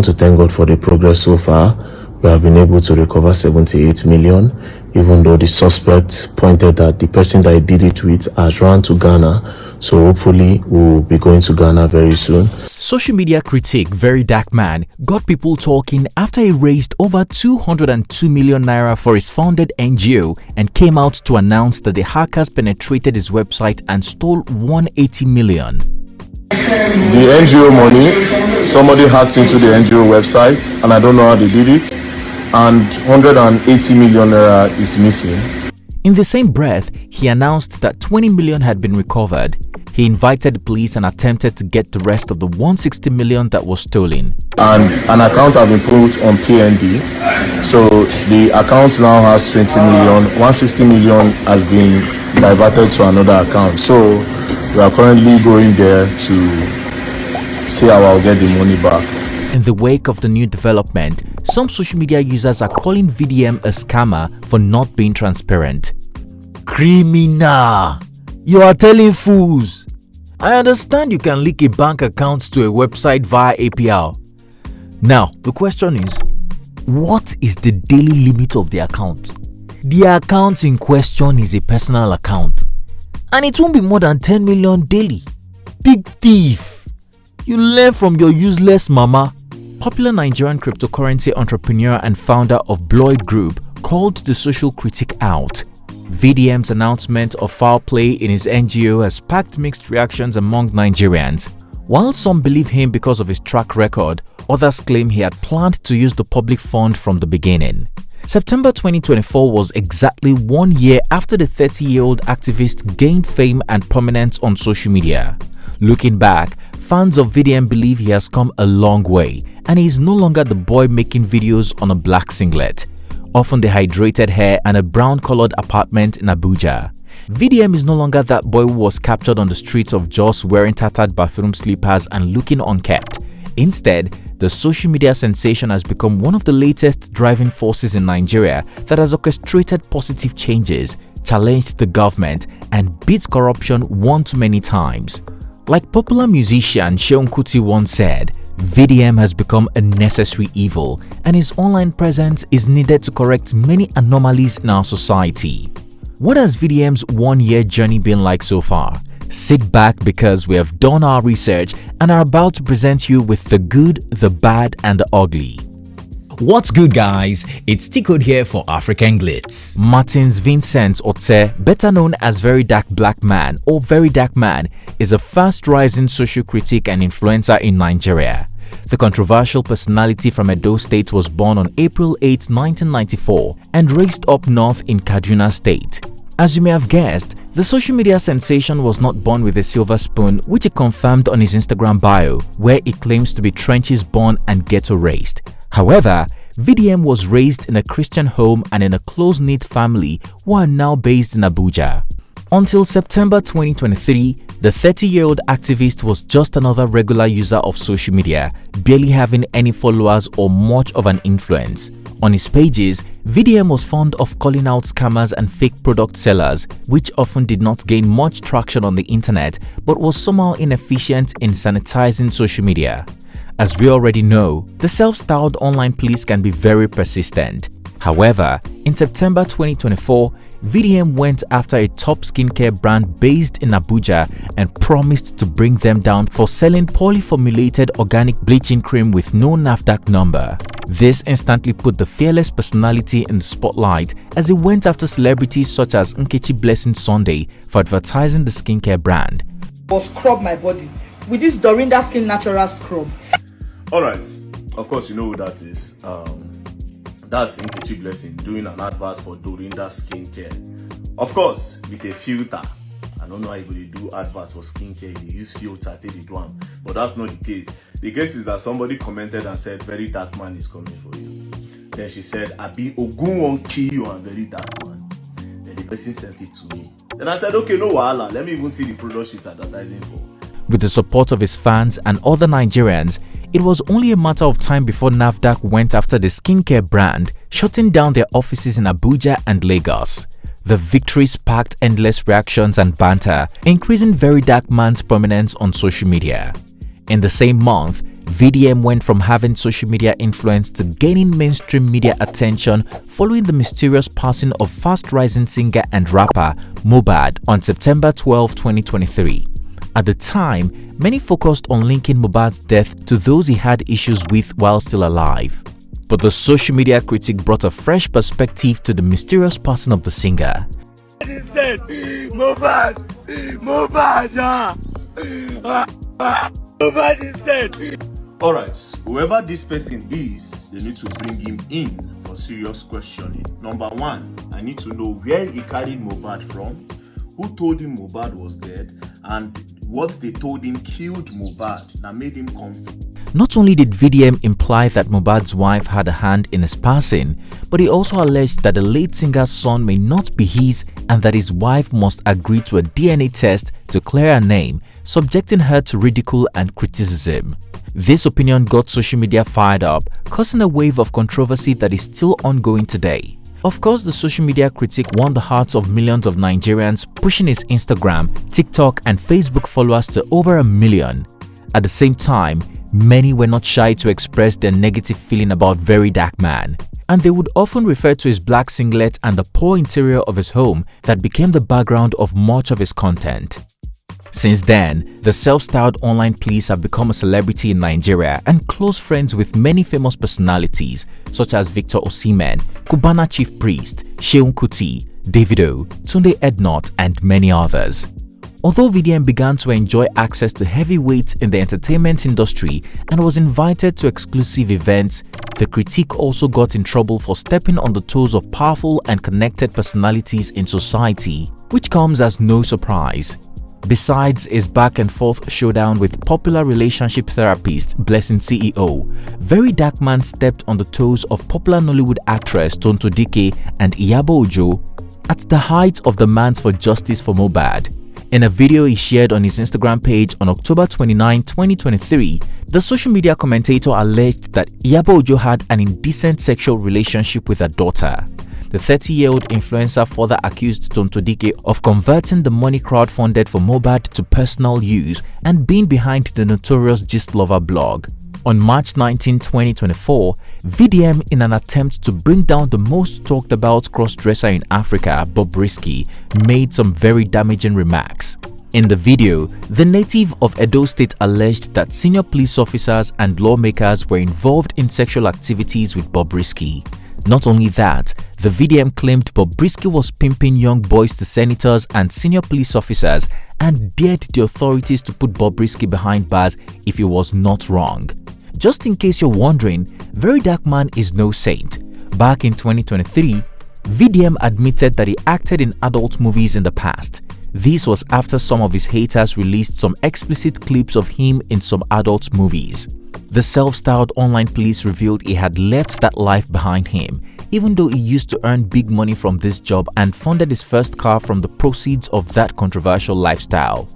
want to thank God for the progress so far. We have been able to recover 78 million, even though the suspect pointed that the person that he did it with has run to Ghana. So hopefully we'll be going to Ghana very soon. Social media critic VeryDarkMan got people talking after he raised over 202 million naira for his founded NGO and came out to announce that the hackers penetrated his website and stole 180 million. The NGO money, somebody hacked into the NGO website and I don't know how they did it, and 180 million naira is missing. In the same breath, he announced that 20 million had been recovered. He invited the police and attempted to get the rest of the 160 million that was stolen. And an account has been put on PND, so the account now has 20 million, 160 million has been diverted to another account. So we are currently going there to see how I'll get the money back. In the wake of the new development, some social media users are calling VDM a scammer for not being transparent. Criminal! You are telling fools! I understand you can link a bank account to a website via API. Now, the question is, what is the daily limit of the account? The account in question is a personal account, and it won't be more than 10 million daily. Big thief! You learn from your useless mama. Popular Nigerian cryptocurrency entrepreneur and founder of Bloyd Group called the social critic out. VDM's announcement of foul play in his NGO has sparked mixed reactions among Nigerians. While some believe him because of his track record, others claim he had planned to use the public fund from the beginning. September 2024 was exactly 1 year after the 30-year-old activist gained fame and prominence on social media. Looking back, fans of VDM believe he has come a long way and he is no longer the boy making videos on a black singlet, often dehydrated hair and a brown-colored apartment in Abuja. VDM is no longer that boy who was captured on the streets of Jos wearing tattered bathroom slippers and looking unkempt. Instead, the social media sensation has become one of the latest driving forces in Nigeria that has orchestrated positive changes, challenged the government, and beat corruption one too many times. Like popular musician Seun Kuti once said, VDM has become a necessary evil and his online presence is needed to correct many anomalies in our society. What has VDM's 1-year journey been like so far? Sit back because we have done our research and are about to present you with the good, the bad and the ugly. What's good, guys? It's TCode here for African Glitz. Martins Vincent Otse, better known as VeryDarkMan or VeryDarkMan, is a fast-rising social critic and influencer in Nigeria. The controversial personality from Edo State was born on April 8, 1994 and raised up north in Kaduna State. As you may have guessed, the social media sensation was not born with a silver spoon, which he confirmed on his Instagram bio, where he claims to be trenches born and ghetto raised. However, VDM was raised in a Christian home and in a close-knit family who are now based in Abuja. Until September 2023, the 30-year-old activist was just another regular user of social media, barely having any followers or much of an influence. On his pages, VDM was fond of calling out scammers and fake product sellers, which often did not gain much traction on the internet but was somehow inefficient in sanitizing social media. As we already know, the self-styled online police can be very persistent. However, in September 2024, VDM went after a top skincare brand based in Abuja and promised to bring them down for selling poorly formulated organic bleaching cream with no NAFDAC number. This instantly put the fearless personality in the spotlight as he went after celebrities such as Nkechi Blessing Sunday for advertising the skincare brand. I'll scrub my body with this Dorinda Skin Natural Scrub. Alright, of course you know who that is. That's Nkechi Blessing doing an advert for Dorinda Skincare. Of course, with a filter. I don't know how you do adverts for skincare, they use filter till they do them. But that's not the case. The case is that somebody commented and said, VeryDarkMan is coming for you. Then she said, Abi Ogun won't kill you and VeryDarkMan. Then the person sent it to me. Then I said, okay, no wahala, let me even see the product she's advertising for. With the support of his fans and other Nigerians, it was only a matter of time before NAFDAC went after the skincare brand, shutting down their offices in Abuja and Lagos. The victory sparked endless reactions and banter, increasing VeryDarkMan's prominence on social media. In the same month, VDM went from having social media influence to gaining mainstream media attention following the mysterious passing of fast-rising singer and rapper Mohbad on September 12, 2023. At the time, many focused on linking Mohbad's death to those he had issues with while still alive. But the social media critic brought a fresh perspective to the mysterious passing of the singer. Mohbad is dead. Alright, whoever this person is, they need to bring him in for serious questioning. Number one, I need to know where he carried Mohbad from, who told him Mohbad was dead, and what they told him killed Mohbad that made him confused. Not only did VDM imply that Mohbad's wife had a hand in his passing, but he also alleged that the late singer's son may not be his and that his wife must agree to a DNA test to clear her name, subjecting her to ridicule and criticism. This opinion got social media fired up, causing a wave of controversy that is still ongoing today. Of course, the social media critic won the hearts of millions of Nigerians, pushing his Instagram, TikTok and Facebook followers to over 1 million. At the same time, many were not shy to express their negative feeling about VeryDarkMan, and they would often refer to his black singlet and the poor interior of his home that became the background of much of his content. Since then, the self-styled online police have become a celebrity in Nigeria and close friends with many famous personalities such as Victor Osimhen, Cubana Chief Priest, Seun Kuti, Davido, Tunde Ednut, and many others. Although VDM began to enjoy access to heavyweights in the entertainment industry and was invited to exclusive events, the critique also got in trouble for stepping on the toes of powerful and connected personalities in society, which comes as no surprise. Besides his back-and-forth showdown with popular relationship therapist Blessing CEO, VeryDarkMan stepped on the toes of popular Nollywood actress Tonto Dike and Iyabo Ojo at the height of demands for justice for Mohbad. In a video he shared on his Instagram page on October 29, 2023, the social media commentator alleged that Iyabo Ojo had an indecent sexual relationship with her daughter. The 30-year-old influencer further accused Tonto Dike of converting the money crowdfunded for Mohbad to personal use and being behind the notorious Gist Lover blog. On March 19, 2024, VDM, in an attempt to bring down the most talked about cross-dresser in Africa, Bobrisky, made some very damaging remarks. In the video, the native of Edo State alleged that senior police officers and lawmakers were involved in sexual activities with Bobrisky. Not only that, the VDM claimed Bobrisky was pimping young boys to senators and senior police officers and dared the authorities to put Bobrisky behind bars if he was not wrong. Just in case you're wondering, VeryDarkMan is no saint. Back in 2023, VDM admitted that he acted in adult movies in the past. This was after some of his haters released some explicit clips of him in some adult movies. The self-styled online police revealed he had left that life behind him, even though he used to earn big money from this job and funded his first car from the proceeds of that controversial lifestyle.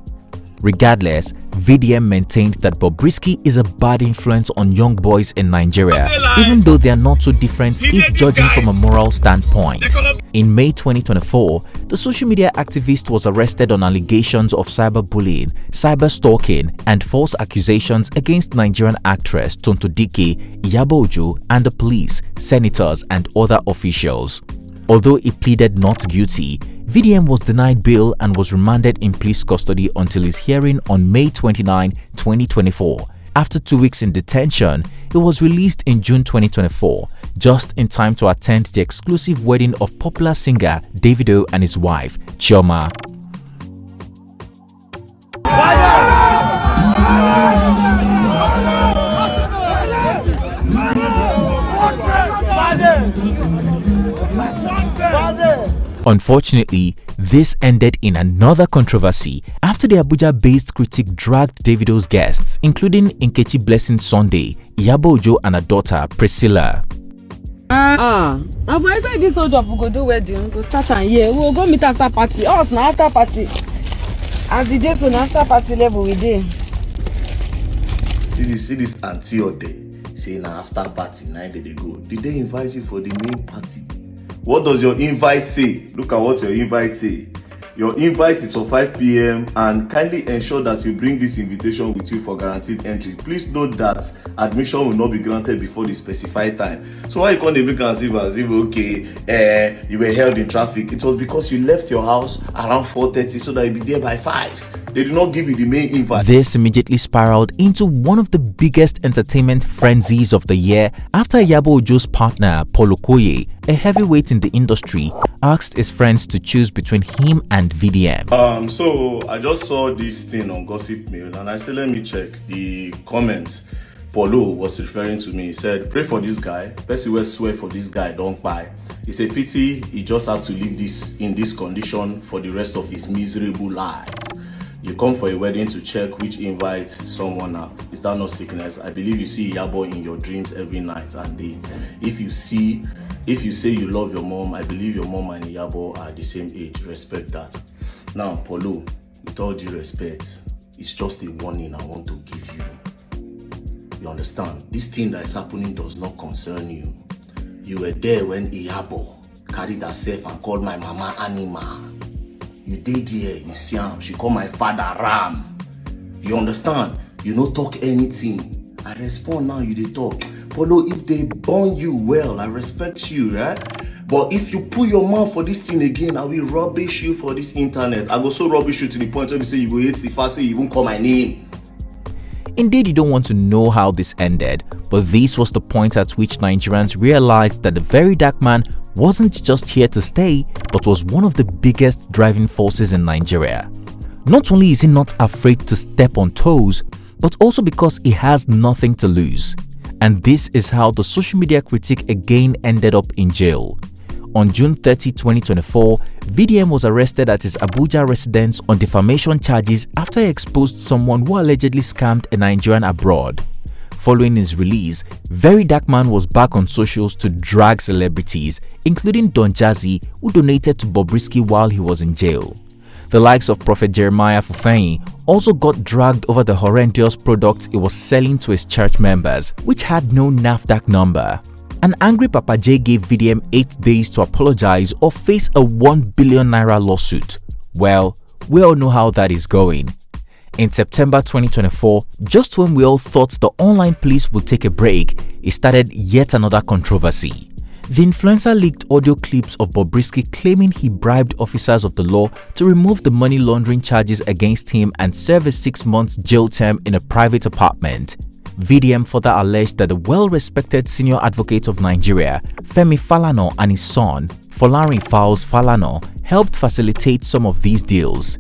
Regardless, VDM maintained that Bobrisky is a bad influence on young boys in Nigeria, even though they are not so different if judging from a moral standpoint. In May 2024, the social media activist was arrested on allegations of cyberbullying, cyberstalking, and false accusations against Nigerian actress Tonto Dike, Iyabo Ojo, and the police, senators, and other officials. Although he pleaded not guilty, VDM was denied bail and was remanded in police custody until his hearing on May 29, 2024. After 2 weeks in detention, he was released in June 2024, just in time to attend the exclusive wedding of popular singer Davido and his wife, Chioma. Unfortunately, this ended in another controversy after the Abuja-based critic dragged Davido's guests, including Nkechi Blessing Sunday, Iyabo Ojo, and her daughter Priscilla. I've said this hold up, we go do wedding, go start and yeah, we'll go meet after party. Us now after party. As the days on after party level we did. See this auntie or day saying after party 9 days ago. Did they invite you for the main party? What does your invite say? Look at what your invite say. Your invite is for 5 p.m. and kindly ensure that you bring this invitation with you for guaranteed entry. Please note that admission will not be granted before the specified time. So why you can't make as if okay, you were held in traffic? It was because you left your house around 4:30 so that you'll be there by 5. They did not give you the main invite. This immediately spiraled into one of the biggest entertainment frenzies of the year after Iyabo Ojo's partner, Paul Okoye, a heavyweight in the industry, asked his friends to choose between him and VDM. So I just saw this thing on Gossip Mail and I said, let me check the comments. Paulo was referring to me. He said, pray for this guy. Person will swear for this guy, don't buy. It's a pity he just had to live in this condition for the rest of his miserable life. You come for a wedding to check which invite someone up. Is that not sickness? I believe you see Iyabo in your dreams every night and day. If you say you love your mom, I believe your mom and Iyabo are the same age. Respect that. Now, Paulo, with all due respect, it's just a warning I want to give you. You understand? This thing that is happening does not concern you. You were there when Iyabo carried herself and called my mama Anima. You did here, you see him. She called my father Ram. You understand? You no talk anything. I respond now, you dey talk. Polo, if they born you well, I respect you, right? But if you put your mouth for this thing again, I will rubbish you for this internet. I go so rubbish you to the point where you say you go hate the fact say you won't call my name. Indeed, you don't want to know how this ended, but this was the point at which Nigerians realized that the Very Dark Man wasn't just here to stay, but was one of the biggest driving forces in Nigeria. Not only is he not afraid to step on toes, but also because he has nothing to lose. And this is how the social media critic again ended up in jail. On June 30, 2024, VDM was arrested at his Abuja residence on defamation charges after he exposed someone who allegedly scammed a Nigerian abroad. Following his release, Very Dark Man was back on socials to drag celebrities, including Don Jazzy, who donated to Bobrisky while he was in jail. The likes of Prophet Jeremiah Fufeyin also got dragged over the horrendous products he was selling to his church members, which had no NAFDAC number. An angry Papa J gave VDM 8 days to apologize or face a 1 billion naira lawsuit. Well, we all know how that is going. In September 2024, just when we all thought the online police would take a break, it started yet another controversy. The influencer leaked audio clips of Bobrisky claiming he bribed officers of the law to remove the money laundering charges against him and serve a 6-month jail term in a private apartment. VDM further alleged that the well-respected senior advocate of Nigeria, Femi Falana, and his son, Folarin Fowles Falana, helped facilitate some of these deals.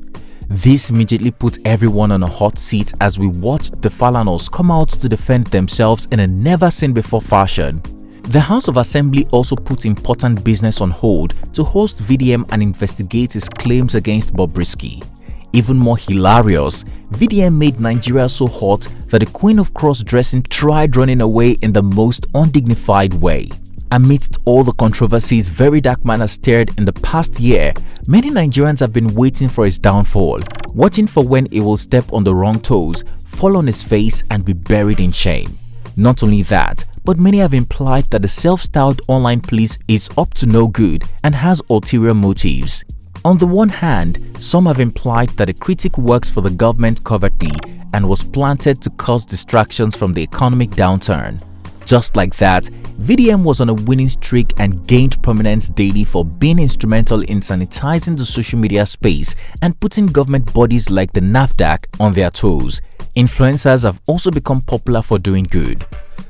This immediately put everyone on a hot seat as we watched the Falanos come out to defend themselves in a never-seen-before fashion. The House of Assembly also put important business on hold to host VDM and investigate his claims against Bobrisky. Even more hilarious, VDM made Nigeria so hot that the Queen of Cross-Dressing tried running away in the most undignified way. Amidst all the controversies Very Dark Man has stirred in the past year, many Nigerians have been waiting for his downfall, watching for when he will step on the wrong toes, fall on his face and be buried in shame. Not only that, but many have implied that the self-styled online police is up to no good and has ulterior motives. On the one hand, some have implied that the critic works for the government covertly and was planted to cause distractions from the economic downturn. Just like that, VDM was on a winning streak and gained prominence daily for being instrumental in sanitizing the social media space and putting government bodies like the NAFDAC on their toes. Influencers have also become popular for doing good.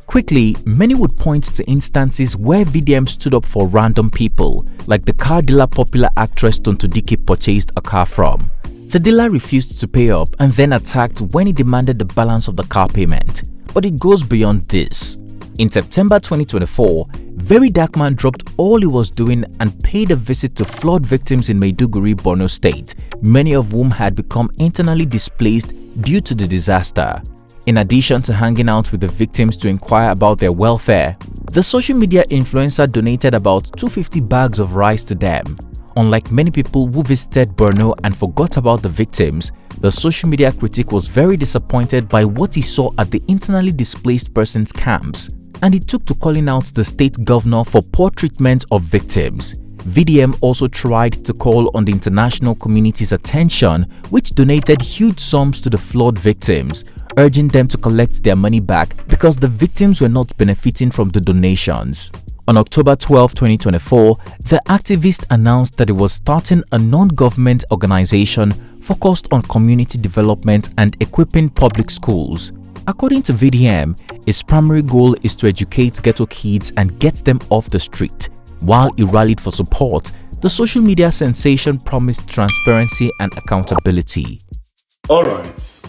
Quickly, many would point to instances where VDM stood up for random people, like the car dealer popular actress Tonto Dike purchased a car from. The dealer refused to pay up and then attacked when he demanded the balance of the car payment. But it goes beyond this. In September 2024, Very Dark Man dropped all he was doing and paid a visit to flood victims in Maiduguri, Borno State, many of whom had become internally displaced due to the disaster. In addition to hanging out with the victims to inquire about their welfare, the social media influencer donated about 250 bags of rice to them. Unlike many people who visited Borno and forgot about the victims, the social media critic was very disappointed by what he saw at the internally displaced persons' camps, and he took to calling out the state governor for poor treatment of victims. VDM also tried to call on the international community's attention, which donated huge sums to the flood victims, urging them to collect their money back because the victims were not benefiting from the donations. On October 12, 2024, the activist announced that it was starting a non-government organization focused on community development and equipping public schools. According to VDM, its primary goal is to educate ghetto kids and get them off the street. While he rallied for support, the social media sensation promised transparency and accountability. Alright,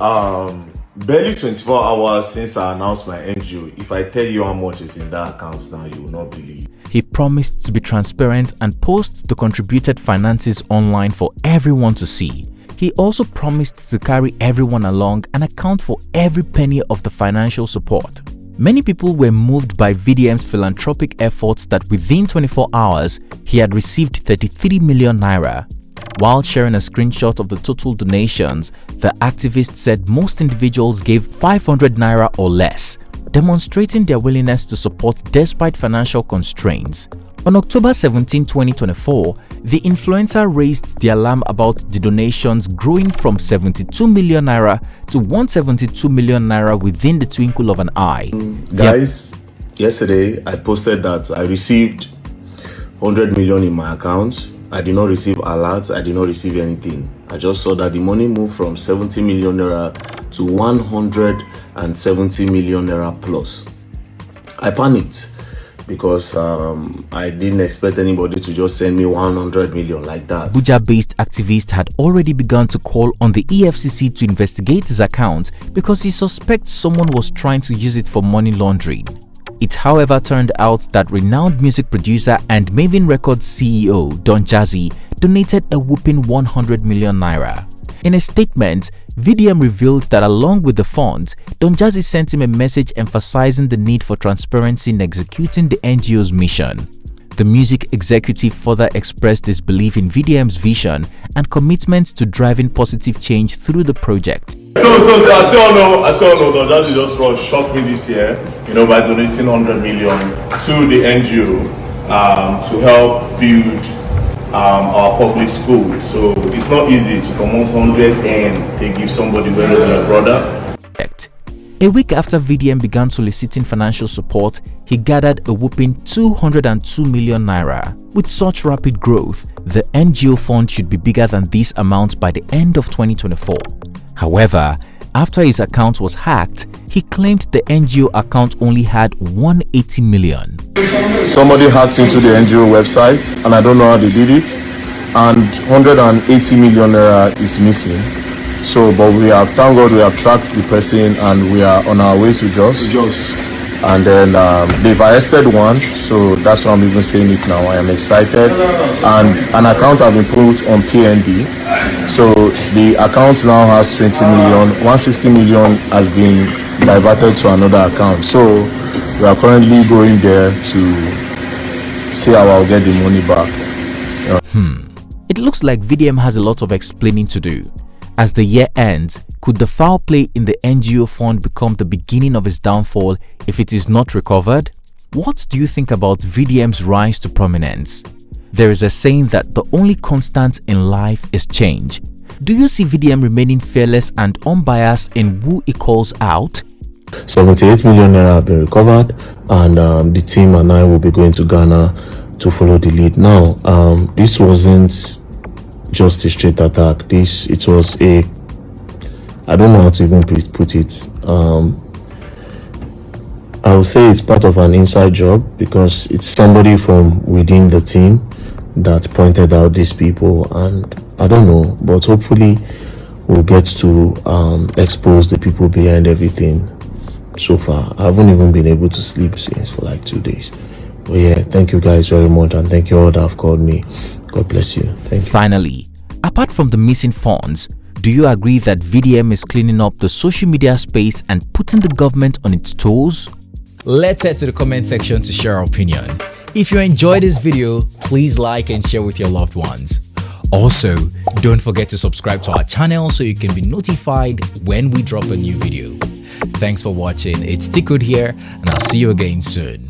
barely 24 hours since I announced my NGO. If I tell you how much is in that account now, you will not believe. He promised to be transparent and post the contributed finances online for everyone to see. He also promised to carry everyone along and account for every penny of the financial support. Many people were moved by VDM's philanthropic efforts that within 24 hours, he had received 33 million naira. While sharing a screenshot of the total donations, the activist said most individuals gave 500 naira or less, demonstrating their willingness to support despite financial constraints. On October 17, 2024, the influencer raised the alarm about the donations growing from 72 million naira to 172 million naira within the twinkle of an eye. Guys, yesterday I posted that I received 100 million in my account. I did not receive alerts, I did not receive anything. I just saw that the money moved from 70 million naira to 170 million naira plus. I panicked because I didn't expect anybody to just send me 100 million like that. Abuja-based activist had already begun to call on the EFCC to investigate his account because he suspects someone was trying to use it for money laundering. It however turned out that renowned music producer and Maven Records CEO Don Jazzy donated a whopping 100 million naira. In a statement, VDM revealed that along with the funds, Don Jazzy sent him a message emphasizing the need for transparency in executing the NGO's mission. The music executive further expressed his belief in VDM's vision and commitment to driving positive change through the project. So as you all know, Don Jazzy just shocked me this year, by donating 100 million to the NGO to help build our public school. So it's not easy to come 100 and they give somebody when they're a brother. A week after VDM began soliciting financial support, he gathered a whopping 202 million naira. With such rapid growth, the NGO fund should be bigger than this amount by the end of 2024. However, after his account was hacked, he claimed the NGO account only had 180 million. Somebody hacked into the NGO website and I don't know how they did it, and 180 million naira is missing. So, but thank God we have tracked the person and we are on our way to Jos. And then they've arrested one, so that's why I'm even saying it now. I am excited. And an account has been put on PND. So the account now has 20 million. 160 million has been diverted to another account. So we are currently going there to see how I'll get the money back. It looks like VDM has a lot of explaining to do. As the year ends, could the foul play in the NGO fund become the beginning of his downfall if it is not recovered? What do you think about VDM's rise to prominence? There is a saying that the only constant in life is change. Do you see VDM remaining fearless and unbiased in who he calls out? 78 million naira have been recovered, and the team and I will be going to Ghana to follow the lead. Now, this wasn't just a straight attack. It was I don't know how to even put it. I would say it's part of an inside job because it's somebody from within the team that pointed out these people, and I don't know, but hopefully we'll get to expose the people behind everything. So far, I haven't even been able to sleep since for like 2 days. But yeah, thank you guys very much, and thank you all that have called me. God bless you. Thank you. Finally, apart from the missing funds, do you agree that VDM is cleaning up the social media space and putting the government on its toes? Let's head to the comment section to share our opinion. If you enjoyed this video, please like and share with your loved ones. Also, don't forget to subscribe to our channel so you can be notified when we drop a new video. Thanks for watching. It's TCode here, and I'll see you again soon.